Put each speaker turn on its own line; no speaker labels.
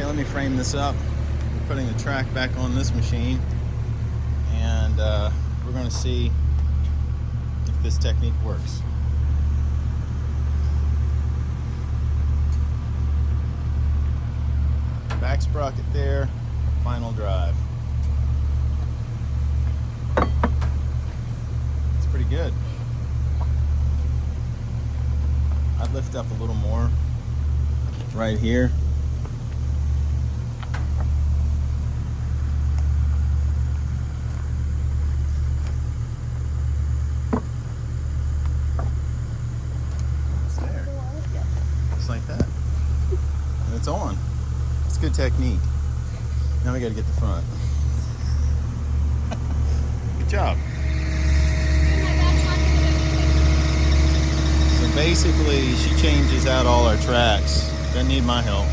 Okay, let me frame this up. We're putting the track back on this machine, and we're going to see if this technique works. Back sprocket there, final drive. It's pretty good. I'd lift up a little more right here. It's there. Just like that. And it's on. It's good technique. Now we got to get the front. Good job. So basically, she changes out all our tracks. Doesn't need my help.